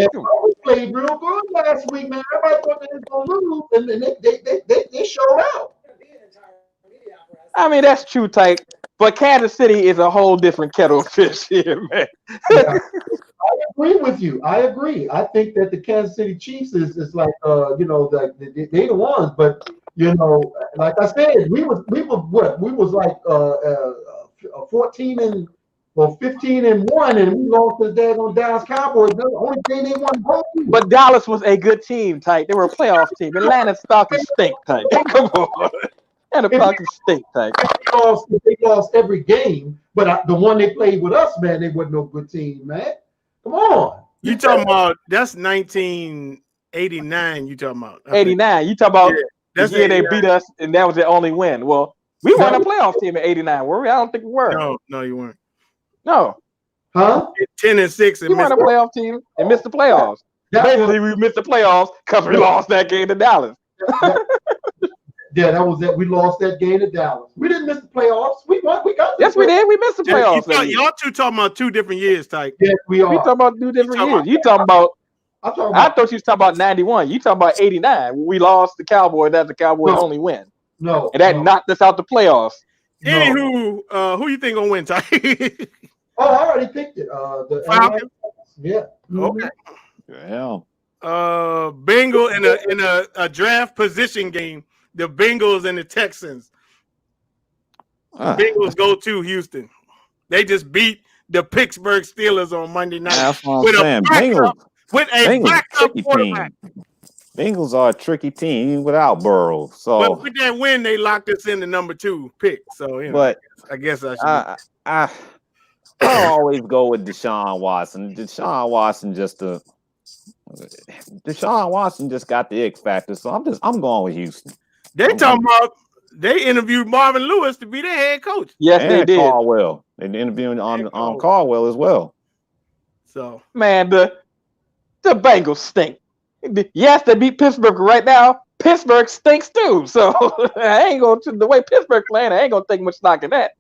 played real good last week, man. Everybody thought they was gonna lose, and they showed out. I mean, that's true, Tyke. But Kansas City is a whole different kettle of fish here, man. Yeah, I agree with you. I agree. I think that the Kansas City Chiefs is like they the ones, but like I said, we was what? We was like 15-1, and we lost to the daggone Dallas Cowboys. The only thing they won both. But Dallas was a good team, Tyke. They were a playoff team. Atlanta's Falcons stink, Tyke. Come on. And the Falcons stink, Tyke. They lost every game, but the one they played with us, man, they wasn't no good team, man. Come on. You talking about that's 1989? You talking about 89? You talking about the year they beat us, and that was their only win? Well, we weren't a playoff team in '89, were we? I don't think we were. No, you weren't. No. Huh? 10-6. We weren't a playoff team and missed the playoffs. Basically, we missed the playoffs because we lost that game to Dallas. Yeah, that was it. We lost that game to Dallas. We didn't miss the playoffs. We won. We got. Yes, we did. We missed the playoffs. Y'all two talking about 2 different years, Tyke. Yes, we are. We talking about 2 different years. You talking about? I thought you was talking about 91. You talking about 89? We lost the Cowboys. That's the Cowboys' only win. No, and that knocked us out the playoffs. Anywho, who you think gonna win, Tyke? Oh, I already picked it. The Falcons. Yeah. Okay. Hell. Bengal in a draft position game. The Bengals and the Texans. Bengals go to Houston. They just beat the Pittsburgh Steelers on Monday night. That's what I'm saying. With a backup quarterback. Bengals are a tricky team even without Burrow. So, but with that win, they locked us in the number 2 pick. So, but I guess I should. I always go with Deshaun Watson. Deshaun Watson just got the X factor. So I'm going with Houston. They interviewed Marvin Lewis to be their head coach. Yes, and they did. Caldwell. They interviewed on Caldwell as well. So, man, the Bengals stink. Yes, they beat Pittsburgh right now. Pittsburgh stinks too. So I ain't going to the way Pittsburgh playing. I ain't gonna take much stock in that.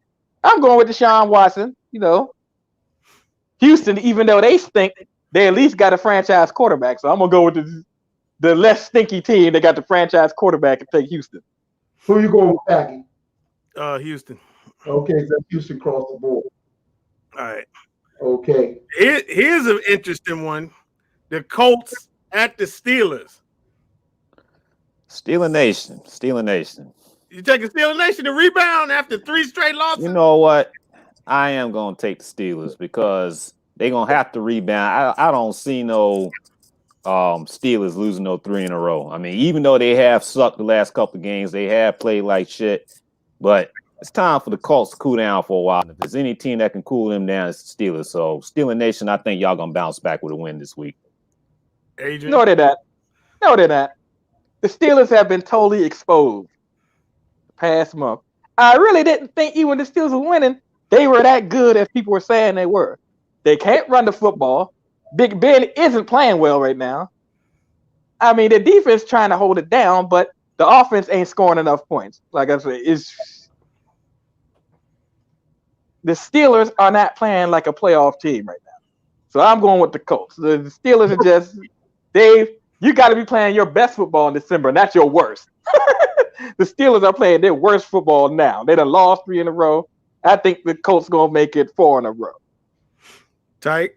I'm going with Deshaun Watson. Houston, even though they stink, they at least got a franchise quarterback. So I'm gonna go with the less stinky team that got the franchise quarterback and take Houston. Who you going with, Packy? Houston. Okay, so Houston across the board. All right. Okay. Here's an interesting one. The Colts at the Steelers. Steeler Nation. You taking Steeler Nation to rebound after 3 straight losses? You know what? I am going to take the Steelers because they're going to have to rebound. I don't see no Steelers losing no 3 in a row. I mean, even though they have sucked the last couple of games, they have played like shit. But it's time for the Colts to cool down for a while. If there's any team that can cool them down, it's the Steelers. So, Steeler Nation, I think y'all going to bounce back with a win this week. Adrian? No, they're not. The Steelers have been totally exposed the past month. I really didn't think even when the Steelers were winning, they were that good as people were saying they were. They can't run the football. Big Ben isn't playing well right now. I mean, the defense trying to hold it down, but the offense ain't scoring enough points. Like I said, the Steelers are not playing like a playoff team right now. So I'm going with the Colts. The Steelers are just, you got to be playing your best football in December, not your worst. The Steelers are playing their worst football now. They done lost 3 in a row. I think the Colts going to make it 4 in a row. Tight.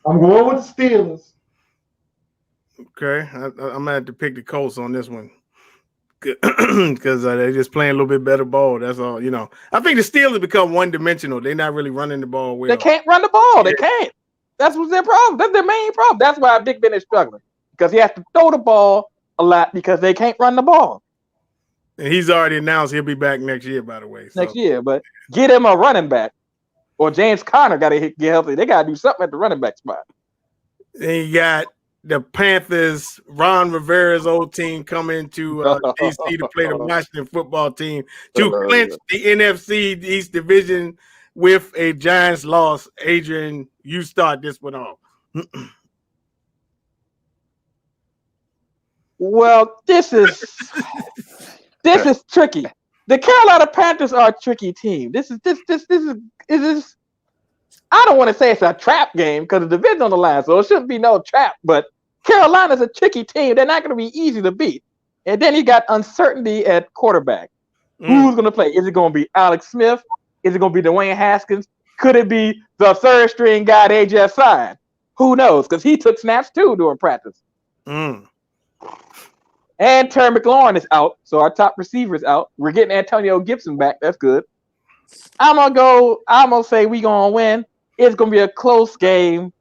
I'm going with the Steelers. Okay, I'm gonna have to pick the Colts on this one because they're just playing a little bit better ball. That's all. I think the Steelers become one-dimensional. They're not really running the ball well. They can't run the ball. They can't. That's what's their problem. That's their main problem. That's why Big Ben is struggling because he has to throw the ball a lot because they can't run the ball. And he's already announced he'll be back next year, by the way. Next year, but get him a running back, or James Conner got to get healthy. They got to do something at the running back spot. Then you got the Panthers, Ron Rivera's old team, coming to DC to play the Washington football team to clinch the NFC East Division with a Giants loss. Adrian, you start this one off. Well, this is tricky. The Carolina Panthers are a tricky team. This is I don't want to say it's a trap game because the division's on the line, so it shouldn't be no trap. But Carolina's a tricky team. They're not going to be easy to beat. And then you got uncertainty at quarterback. Who's going to play? Is it going to be Alex Smith? Is it going to be Dwayne Haskins? Could it be the third string guy they just signed? Who knows? Because he took snaps too during practice. And Terry McLaurin is out, so our top receiver is out. We're getting Antonio Gibson back. That's good. I'm gonna say we're gonna win. It's gonna be a close game.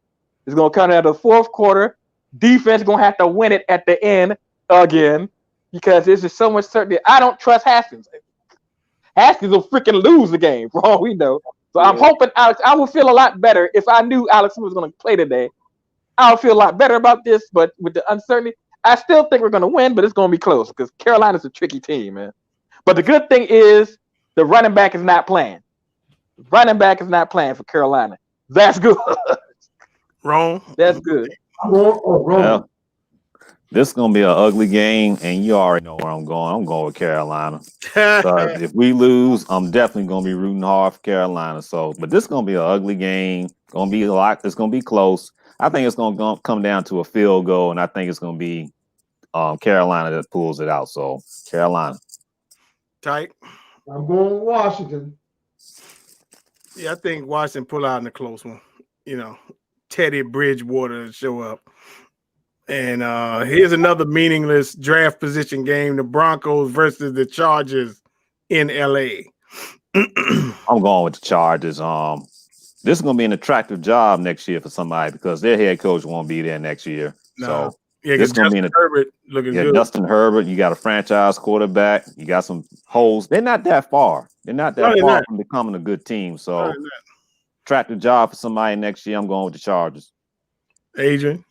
It's gonna come out of the fourth quarter. Defense gonna have to win it at the end again because there's just so much certainty. I don't trust Haskins. Haskins will freaking lose the game for all we know. So I'm hoping Alex. I would feel a lot better if I knew Alex was gonna play today. I would feel a lot better about this, but with the uncertainty, I still think we're gonna win, but it's gonna be close because Carolina's a tricky team, man. But the good thing is the running back is not playing. Running back is not playing for Carolina. That's good. Wrong. That's good. Wrong. Well, this is gonna be an ugly game, and you already know where I'm going. I'm going with Carolina. So if we lose, I'm definitely gonna be rooting hard for Carolina. So, but this is gonna be an ugly game. Gonna be a lot. It's gonna be close. I think it's gonna come down to a field goal, and I think it's gonna be Carolina that pulls it out. So Carolina. Tight. I'm going with Washington. Yeah, I think Washington pull out in a close one. Teddy Bridgewater show up. And here's another meaningless draft position game: the Broncos versus the Chargers in LA. I'm going with the Chargers. This is going to be an attractive job next year for somebody because their head coach won't be there next year. No. So yeah, this is going to be Herbert looking good. Justin Herbert. You got a franchise quarterback. You got some holes. They're not that far. They're not that far from becoming a good team. So attractive job for somebody next year. I'm going with the Chargers. Adrian.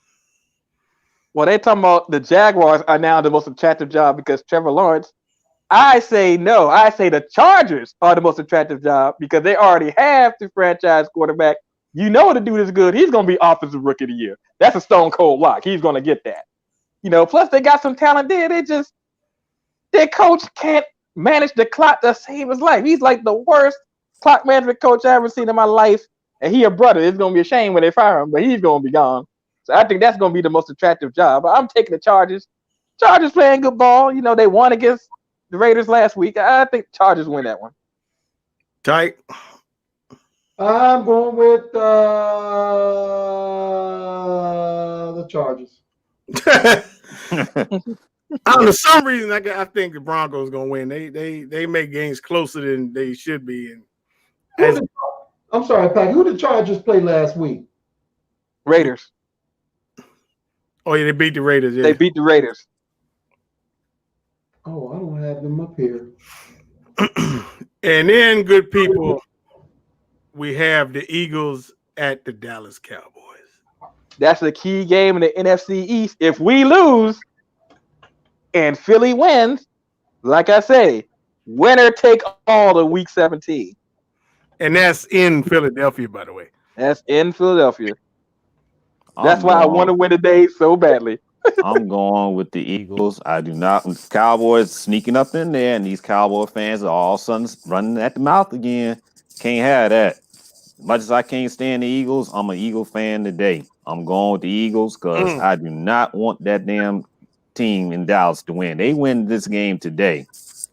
Well, they talking about the Jaguars are now the most attractive job because Trevor Lawrence. I say no. I say the Chargers are the most attractive job because they already have the franchise quarterback. You know the dude is good. He's going to be offensive rookie of the year. That's a stone cold lock. He's going to get that. Plus they got some talent there. Their coach can't manage the clock to save his life. He's like the worst clock management coach I ever seen in my life. And he a brother. It's going to be a shame when they fire him, but he's going to be gone. So I think that's going to be the most attractive job. I'm taking the Chargers. Chargers playing good ball. They won against the Raiders last week. I think Chargers win that one. Tight. I'm going with the Chargers. For some reason, I think the Broncos going to win. They make games closer than they should be. I'm sorry, Pat. Who did the Chargers play last week? Raiders. Oh, yeah, they beat the Raiders. Yeah. They beat the Raiders. Oh, I don't have them up here. And then, good people, we have the Eagles at the Dallas Cowboys. That's the key game in the NFC East. If we lose, and Philly wins, like I say, winner take all in Week 17. And that's in Philadelphia, by the way. That's in Philadelphia. That's I'm why I want to going. win today so badly. I'm going with the Eagles. I do not. Cowboys sneaking up in there, and these Cowboy fans are all of a sudden running at the mouth again. Can't have that. As much as I can't stand the Eagles, I'm an Eagle fan today. I'm going with the Eagles because I do not want that damn team in Dallas to win. They win this game today. It's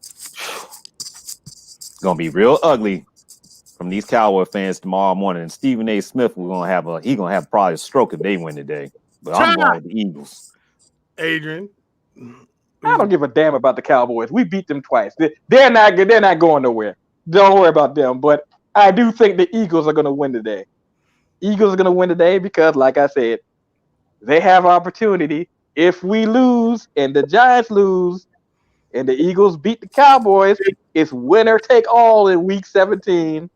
gonna be real ugly from these Cowboy fans tomorrow morning. And Stephen A. Smith gonna have probably a stroke if they win today. But I'm going with the Eagles. Adrian. I don't give a damn about the Cowboys. We beat them twice. They're not good. They're not going nowhere. Don't worry about them. But I do think the Eagles are going to win today. Eagles are going to win today because, like I said, they have opportunity. If we lose and the Giants lose and the Eagles beat the Cowboys, it's winner take all in Week 17.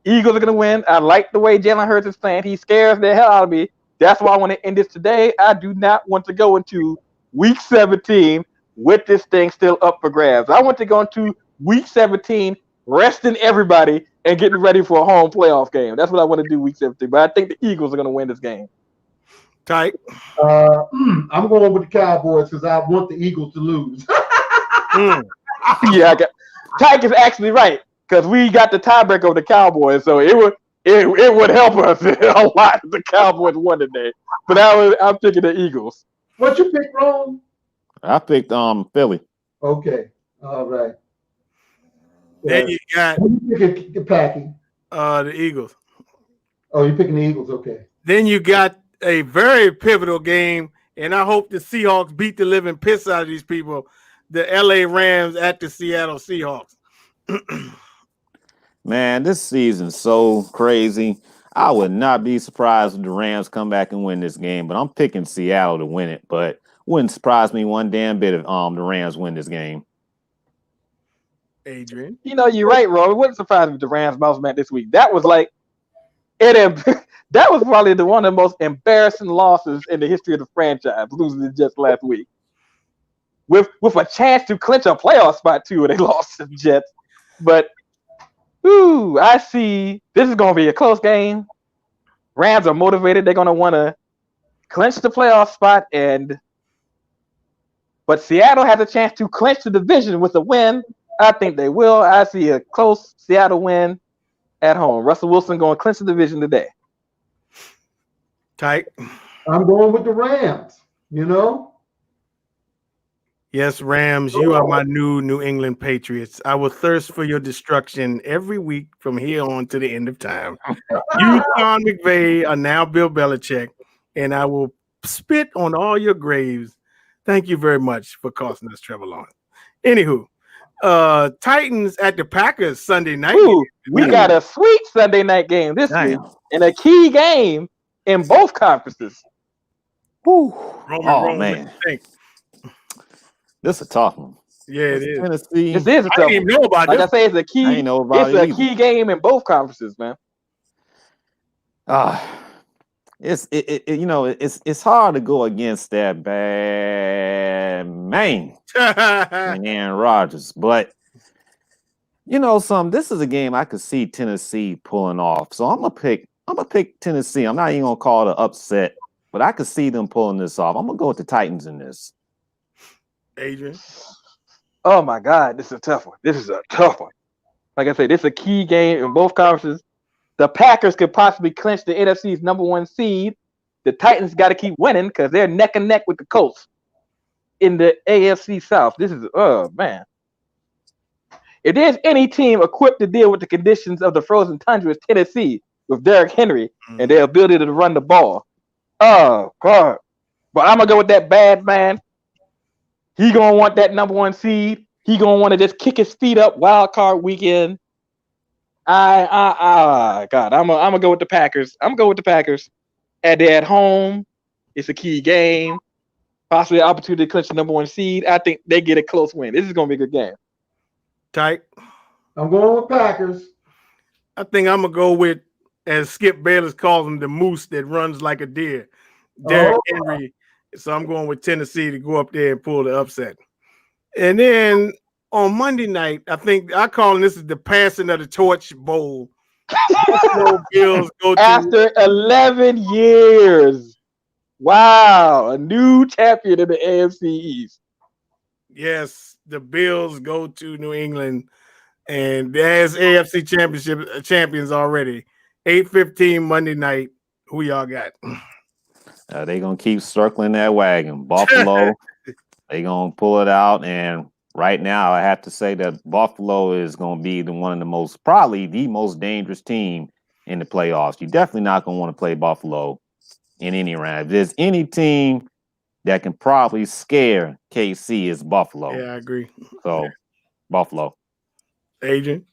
Eagles are going to win. I like the way Jalen Hurts is playing. He scares the hell out of me. That's why I want to end this today. I do not want to go into Week 17 with this thing still up for grabs. I want to go into Week 17 resting everybody and getting ready for a home playoff game. That's what I want to do Week 17. But I think the Eagles are going to win this game. Tight. I'm going with the Cowboys because I want the Eagles to lose. Yeah, Tyke is actually right because we got the tiebreaker of the Cowboys, so it would help us a lot if the Cowboys won today. But I'm picking the Eagles. What you pick, Ron? I picked Philly. Okay, all right. Then you got Who you picking, Packy? the Eagles. Oh, you're picking the Eagles. Okay. Then you got a very pivotal game, and I hope the Seahawks beat the living piss out of these people. The LA Rams at the Seattle Seahawks. Man, this season's so crazy. I would not be surprised if the Rams come back and win this game, but I'm picking Seattle to win it. But wouldn't surprise me one damn bit if the Rams win this game. Adrian. You know, you're right, Ro. It wouldn't surprise me if the Rams bounced back this week. That was like that was probably one of the most embarrassing losses in the history of the franchise, losing the Jets last week. With a chance to clinch a playoff spot too, they lost to the Jets. But I see this is gonna be a close game. Rams are motivated, they're gonna want to clinch the playoff spot, but Seattle has a chance to clinch the division with a win. I think they will. I see a close Seattle win at home. Russell Wilson going to clinch the division today. Tight. I'm going with the Rams. You know. Yes, Rams, you are my New England Patriots. I will thirst for your destruction every week from here on to the end of time. You, Sean McVay, are now Bill Belichick, and I will spit on all your graves. Thank you very much for costing us Trevor Lawrence. Anywho, Titans at the Packers Sunday night. We got a sweet Sunday night game this week and a key game in both conferences. Oh, man. This is a tough one. Yeah, it is. Tennessee. This is a tough one. I didn't even know about this. Like I say, it's a key. It's a key game in both conferences, man. It's hard to go against that bad man, Aaron Rodgers. But this is a game I could see Tennessee pulling off. So I'm gonna pick Tennessee. I'm not even gonna call it an upset, but I could see them pulling this off. I'm gonna go with the Titans in this. Adrian. Oh my God, this is a tough one. Like I said, this is a key game in both conferences. The Packers could possibly clinch the NFC's number 1 seed. The Titans got to keep winning because they're neck and neck with the Colts in the AFC South. This is, man. If there's any team equipped to deal with the conditions of the frozen tundra, it's Tennessee with Derrick Henry and their ability to run the ball. Oh, God. But I'm going to go with that bad man. He going to want that number 1 seed. He going to want to just kick his feet up wild card weekend. God, I'm gonna go with the Packers. And they're at home. It's a key game. Possibly an opportunity to clinch the number 1 seed. I think they get a close win. This is gonna be a good game. Tight. I'm going with Packers. I think I'm gonna go with, as Skip Bayless calls him, the moose that runs like a deer. Derrick Henry So I'm going with Tennessee to go up there and pull the upset. And then on Monday night, I think I call this is the passing of the torch bowl. Buffalo Bills go to After 11 years. Wow. A new champion in the AFC East. yes, the Bills go to New England, and there's AFC Championship champions already. 8:15 Monday night. Who y'all got? They gonna keep circling that wagon. Buffalo, they gonna pull it out, and right now I have to say that Buffalo is gonna be probably the most dangerous team in the playoffs. You're definitely not gonna want to play Buffalo in any round. If there's any team that can probably scare KC, is Buffalo. Yeah, I agree. So Buffalo. Agent.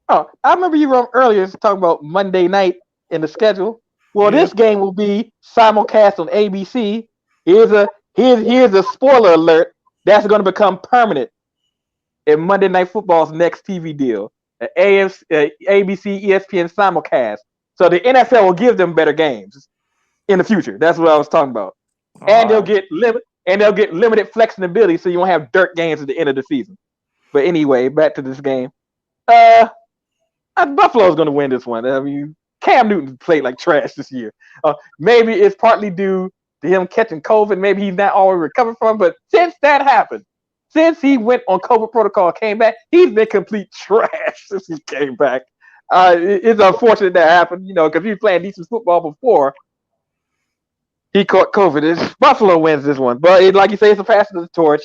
Oh, I remember you wrote earlier talking about Monday night in the schedule. Well, this game will be simulcast on ABC. Here's a spoiler alert. That's going to become permanent in Monday Night Football's next TV deal. ABC, ESPN simulcast. So the NFL will give them better games in the future. That's what I was talking about. And they'll get limited flexibility, so you won't have dirt games at the end of the season. But anyway, back to this game. Buffalo's going to win this one. I mean, Cam Newton played like trash this year. Maybe it's partly due to him catching COVID. Maybe he's not already recovered from it. But since that happened, since he went on COVID protocol, came back, he's been complete trash since he came back. It's unfortunate that happened, because he was playing decent football before he caught COVID. Buffalo wins this one. But like you say, it's a passing of the torch.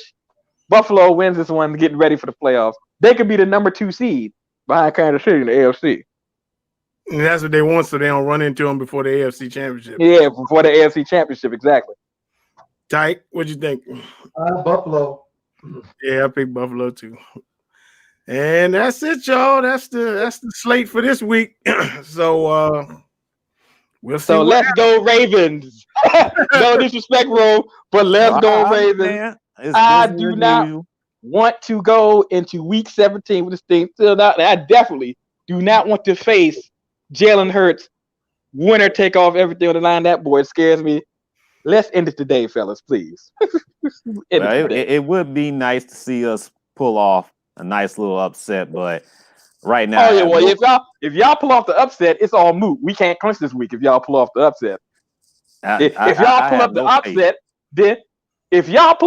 Buffalo wins this one, getting ready for the playoffs. They could be the number 2 seed behind Kansas City in the AFC. And that's what they want, so they don't run into them before the AFC Championship. Yeah, before the AFC Championship, exactly. Tyke, what'd you think? Buffalo. Yeah, I picked Buffalo too. And that's it, y'all. That's the slate for this week. So we'll see. So let's go Ravens. No disrespect, Ro, but let's go Ravens. I do not want to go into week 17 with this thing still out. I definitely do not want to face Jalen Hurts, winner take off everything on the line. That boy scares me. Let's end it today, fellas, please. It would be nice to see us pull off a nice little upset, but right now, if y'all pull off the upset, it's all moot. We can't clinch this week if y'all pull off the upset. If y'all pull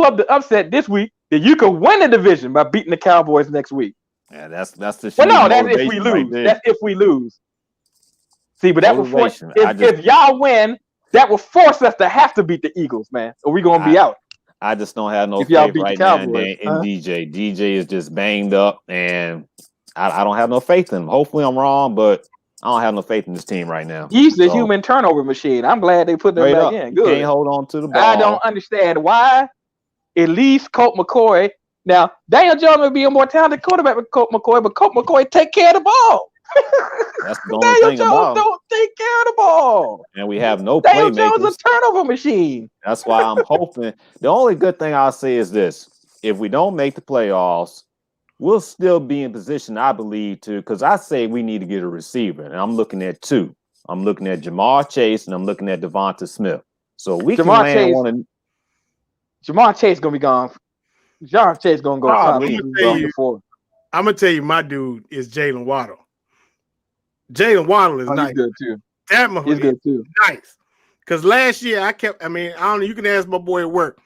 up the upset this week, then you can win the division by beating the Cowboys next week. Yeah, that's the. Well, no, that's if we lose. That's if we lose. See, but that will force. If y'all win, that will force us to have to beat the Eagles, man, or we're gonna be out. I just don't have no faith right now in DJ. DJ is just banged up, and I don't have no faith in him. Hopefully, I'm wrong, but I don't have no faith in this team right now. He's the human turnover machine. I'm glad they put them back in. Good. Can't hold on to the ball. I don't understand why. At least Colt McCoy. Now, Daniel Jones may be a more talented quarterback than Colt McCoy, but Colt McCoy take care of the ball. That's the only thing about him. Don't take care of the ball. And we have no Daniel playmakers. Jones is a turnover machine. That's why I'm hoping. The only good thing I'll say is this. If we don't make the playoffs, we'll still be in position, I believe, because I say we need to get a receiver. And I'm looking at 2. I'm looking at Jamar Chase and I'm looking at Devonta Smith. So we can land on Jamar Chase going to be gone. Jamar Chase going to go. I'm going to tell you, my dude is Jalen Waddle. Jalen Waddle is nice. He's good too. He's good too. Nice. Because last year I don't know, you can ask my boy at work.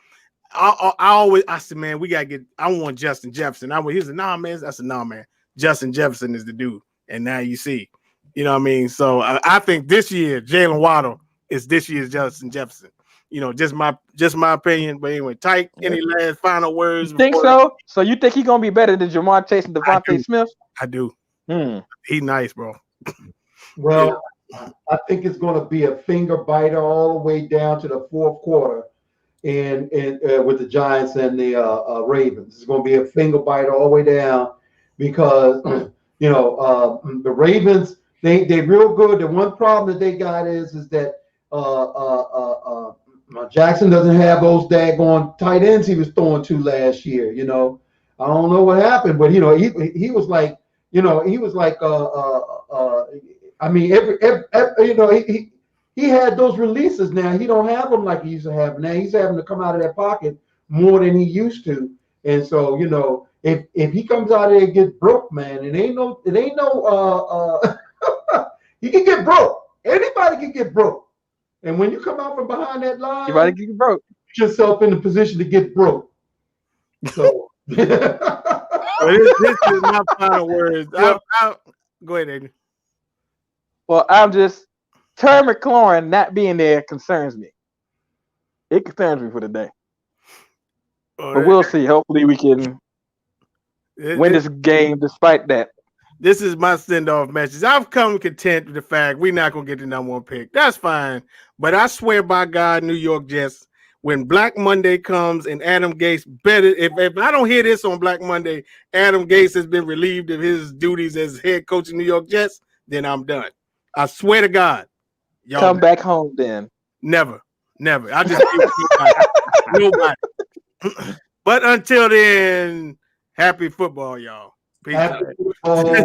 I said, man, we gotta I want Justin Jefferson. He said, nah, man. I said, nah, man. Justin Jefferson is the dude. And now you see, you know what I mean? So I think this year Jalen Waddle is this year's Justin Jefferson. Just my opinion. But anyway, Tyke, any last final words? You think so? So you think he's gonna be better than Jamar Chase and Devontae Smith? I do. He's nice, bro. Well, I think it's going to be a finger biter all the way down to the fourth quarter, and with the Giants and the Ravens, it's going to be a finger biter all the way down because the Ravens they real good. The one problem that they got is that Jackson doesn't have those daggone tight ends he was throwing to last year. I don't know what happened, but he was like. I mean, he had those releases. Now he don't have them like he used to have. Now he's having to come out of that pocket more than he used to. And so, if he comes out there and gets broke, man, it ain't no he can get broke. Anybody can get broke. And when you come out from behind that line, You about to get broke. put yourself in the position to get broke. So this is my final words. Well, go ahead, Aiden. Well, I'm just Terry McLaurin not being there concerns me. It concerns me for the day. But we'll see. Hopefully we can win this game despite that. This is my send-off message. I've come content with the fact we're not going to get the number one pick. That's fine. But I swear by God, New York Jets, when Black Monday comes and Adam Gase better, if I don't hear this on Black Monday, Adam Gase has been relieved of his duties as head coach of New York Jets, then I'm done. I swear to God. Y'all come back home then. Never. I just nobody. But until then, happy football, y'all. Peace. happy football.